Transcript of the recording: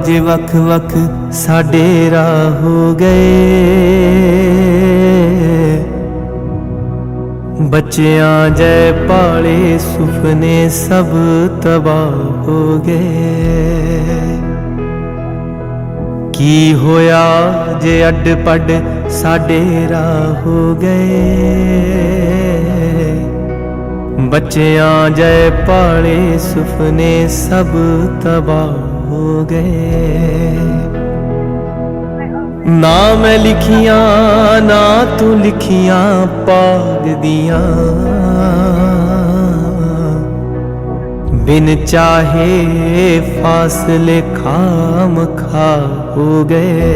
जे वख वख साडे राह हो गए। बच्चियां जै पाले सुपने सब तबाह हो गए। की होया जे अड पड साडे राह हो गए। बच्चियां जै पाले सुपने सब तबाह हो गए। ना मैं लिखियां ना तू लिखियां पाग दियां, बिन चाहे फासले खाम खा हो गए।